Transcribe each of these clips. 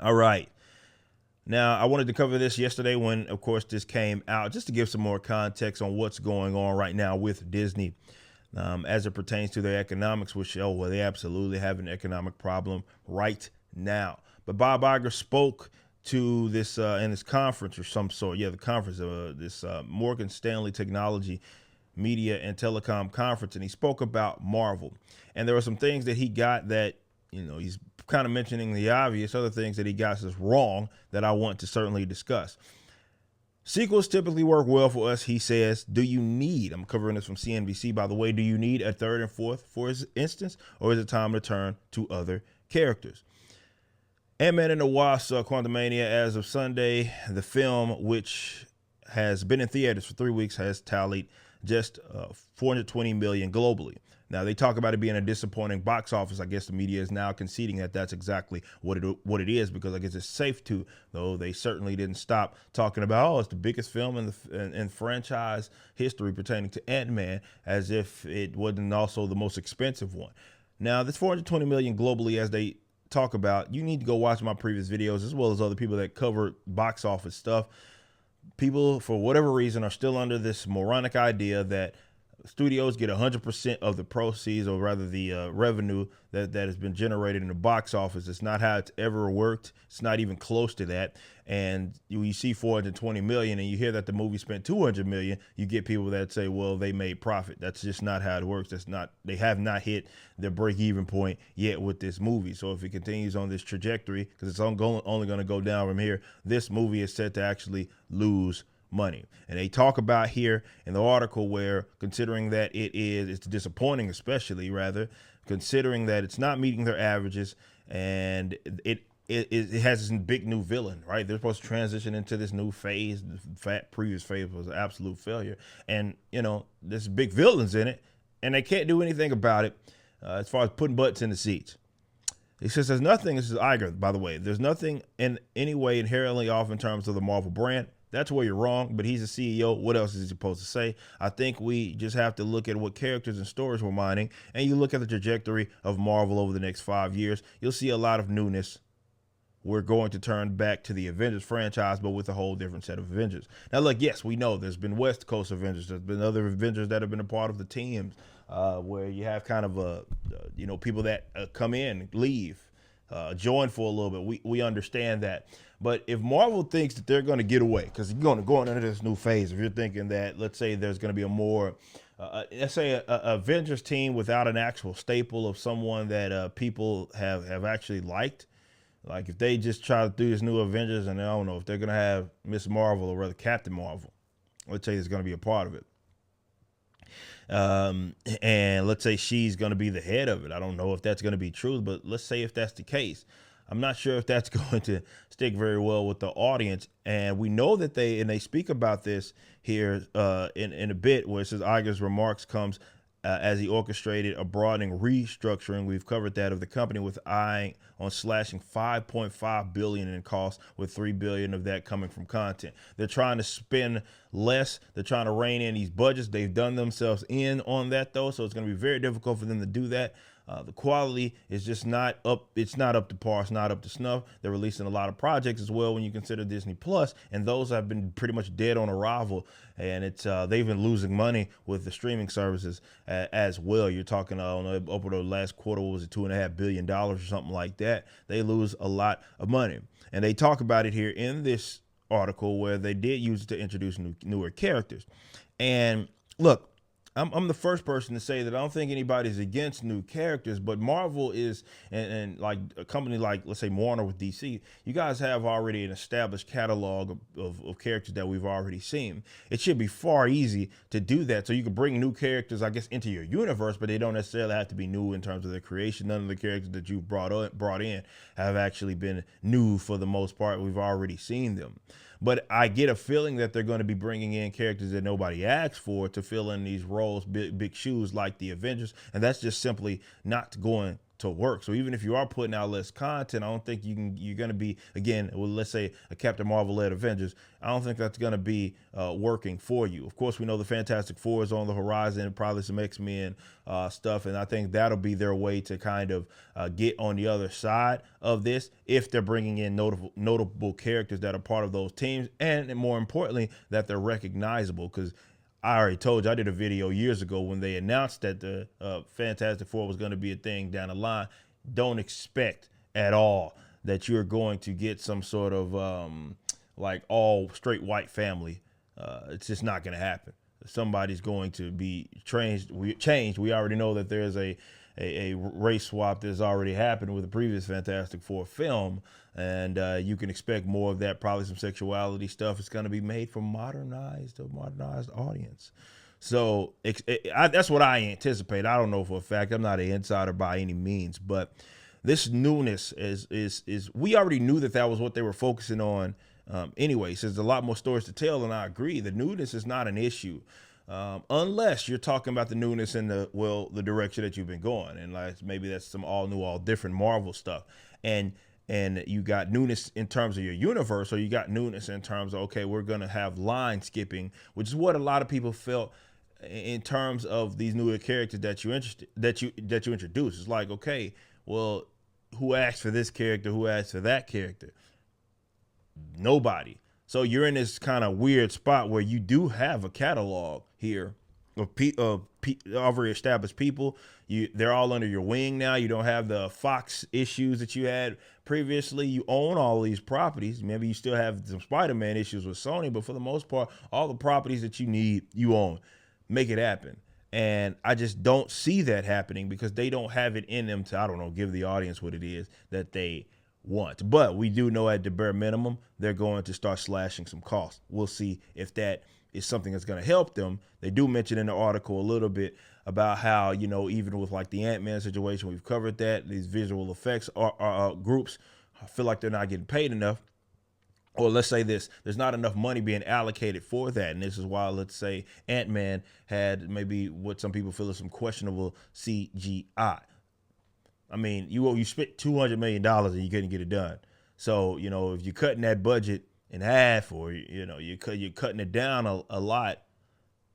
All right. Now, I wanted to cover this yesterday when, of course, this came out, just to give some more context on what's going on right now with Disney as it pertains to their economics, which, well, they absolutely have an economic problem right now. But Bob Iger spoke to this in this conference or some sort. Yeah, the conference, this Morgan Stanley Technology Media and Telecom Conference, and he spoke about Marvel. And there were some things that he got that, he's kind of mentioning the obvious, other things that he got is wrong that I want to certainly discuss. Sequels typically work well for us, he says. Do you need, I'm covering this from CNBC, by the way, do you need a third and fourth, for instance, or is it time to turn to other characters? Ant-Man and the Wasp, Quantumania, as of Sunday, the film, which has been in theaters for 3 weeks, has tallied just 420 million globally. Now, they talk about it being a disappointing box office. I guess the media is now conceding that that's exactly what it is, because I guess it's safe to, though they certainly didn't stop talking about, oh, it's the biggest film in franchise history pertaining to Ant-Man, as if it wasn't also the most expensive one. Now, this 420 million globally, as they talk about, you need to go watch my previous videos, as well as other people that cover box office stuff. People, for whatever reason, are still under this moronic idea that studios get 100% of the proceeds, or rather the revenue that has been generated in the box office. It's not how it's ever worked. It's not even close to that. And you see 420 million and you hear that the movie spent 200 million, you get people that say, well, they made profit. That's just not how it works. They have not hit their break-even point yet with this movie. So if it continues on this trajectory, because it's only going to go down from here, this movie is set to actually lose money. And they talk about here in the article where, considering that it's disappointing, especially rather considering that it's not meeting their averages, and it has this big new villain, right? They're supposed to transition into this new phase. The previous phase was an absolute failure, and there's big villains in it, and they can't do anything about it as far as putting butts in the seats. He says there's nothing, this is Iger, by the way, there's nothing in any way inherently off in terms of the Marvel brand. That's where you're wrong, but he's a CEO. What else is he supposed to say? I think we just have to look at what characters and stories we're mining, and you look at the trajectory of Marvel over the next 5 years, you'll see a lot of newness. We're going to turn back to the Avengers franchise, but with a whole different set of Avengers. Now, look, yes, we know there's been West Coast Avengers. There's been other Avengers that have been a part of the teams where you have kind of, people that come in, leave, join for a little bit. We understand that. But if Marvel thinks that they're going to get away, because you're going to go into this new phase, if you're thinking that, let's say there's going to be a more, let's say a Avengers team without an actual staple of someone that people have actually liked, like if they just try to do this new Avengers, and I don't know if they're going to have Miss Marvel, or rather Captain Marvel, let's say is going to be a part of it. And let's say she's going to be the head of it. I don't know if that's going to be true, but let's say if that's the case, I'm not sure if that's going to stick very well with the audience. And we know that they speak about this here in a bit, where it says Iger's remarks comes as he orchestrated a broadening restructuring. We've covered that of the company, with eyeing on slashing $5.5 billion in costs, with $3 billion of that coming from content. They're trying to spend less. They're trying to rein in these budgets. They've done themselves in on that, though, so it's going to be very difficult for them to do that. The quality is just not up. It's not up to par. It's not up to snuff. They're releasing a lot of projects as well when you consider Disney Plus, and those have been pretty much dead on arrival. And they've been losing money with the streaming services as well. You're talking over the last quarter, was it $2.5 billion or something like that? They lose a lot of money, and they talk about it here in this article where they did use it to introduce newer characters. And look, I'm the first person to say that I don't think anybody's against new characters, but Marvel is, and like a company like, let's say, Warner with DC, you guys have already an established catalog of characters that we've already seen. It should be far easy to do that, so you can bring new characters, I guess, into your universe, but they don't necessarily have to be new in terms of their creation. None of the characters that you've brought in have actually been new for the most part. We've already seen them. But I get a feeling that they're going to be bringing in characters that nobody asked for to fill in these roles, big shoes like the Avengers. And that's just simply not going to work. So even if you are putting out less content, I don't think you're going to be, again, well, let's say a Captain Marvel led Avengers. I don't think that's going to be working for you. Of course, we know the Fantastic Four is on the horizon, probably some X-Men stuff. And I think that'll be their way to kind of get on the other side of this if they're bringing in notable characters that are part of those teams. And more importantly, that they're recognizable, because I already told you, I did a video years ago when they announced that the Fantastic Four was going to be a thing down the line. Don't expect at all that you're going to get some sort of like all straight white family. It's just not going to happen. Somebody's going to be changed. We already know that there's a race swap that's already happened with the previous Fantastic Four film, and you can expect more of that. Probably some sexuality stuff. It's going to be made for a modernized audience. So that's what I anticipate. I don't know for a fact. I'm not an insider by any means, but this newness is we already knew that was what they were focusing on. Anyway, so there's a lot more stories to tell, and I agree. The newness is not an issue. Unless you're talking about the newness in the direction that you've been going, and like maybe that's some all new, all different Marvel stuff, and you got newness in terms of your universe, or you got newness in terms of, okay, we're gonna have line skipping, which is what a lot of people felt in terms of these newer characters that you introduce. It's like, okay, well, who asked for this character? Who asked for that character? Nobody. So you're in this kind of weird spot where you do have a catalog here of already established people. They're all under your wing now. You don't have the Fox issues that you had previously. You own all these properties. Maybe you still have some Spider-Man issues with Sony, but for the most part, all the properties that you need, you own. Make it happen. And I just don't see that happening because they don't have it in them to, I don't know, give the audience what it is that they want. But we do know at the bare minimum, they're going to start slashing some costs. We'll see if that is something that's going to help them. They do mention in the article a little bit about how, you know, even with like the Ant-Man situation, we've covered that. These visual effects groups feel like they're not getting paid enough. Or let's say this, there's not enough money being allocated for that. And this is why, let's say, Ant-Man had maybe what some people feel is some questionable CGI. I mean, you spent $200 million and you couldn't get it done. So, you know, if you're cutting that budget in half, or, you know, you're cutting it down a lot,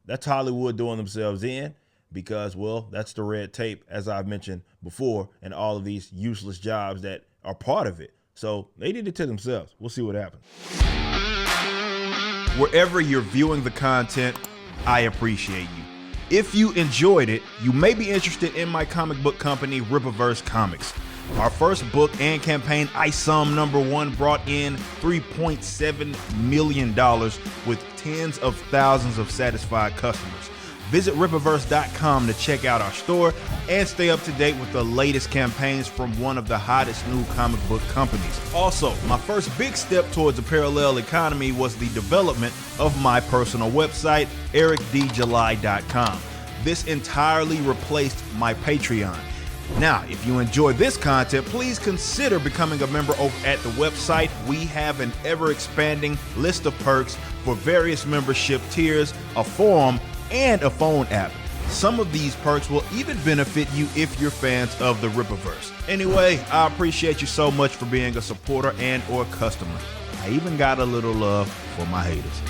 that's Hollywood doing themselves in, because, well, that's the red tape, as I've mentioned before, and all of these useless jobs that are part of it. So they did it to themselves. We'll see what happens. Wherever you're viewing the content, I appreciate you. If you enjoyed it, you may be interested in my comic book company, Rippaverse Comics. Our first book and campaign, ISOM #1, brought in $3.7 million with tens of thousands of satisfied customers. Visit Rippaverse.com to check out our store and stay up to date with the latest campaigns from one of the hottest new comic book companies. Also, my first big step towards a parallel economy was the development of my personal website, ericdjuly.com. This entirely replaced my Patreon. Now, if you enjoy this content, please consider becoming a member over at the website. We have an ever-expanding list of perks for various membership tiers, a forum, and a phone app. Some of these perks will even benefit you if you're fans of the Rippaverse. Anyway, I appreciate you so much for being a supporter and or customer. I even got a little love for my haters.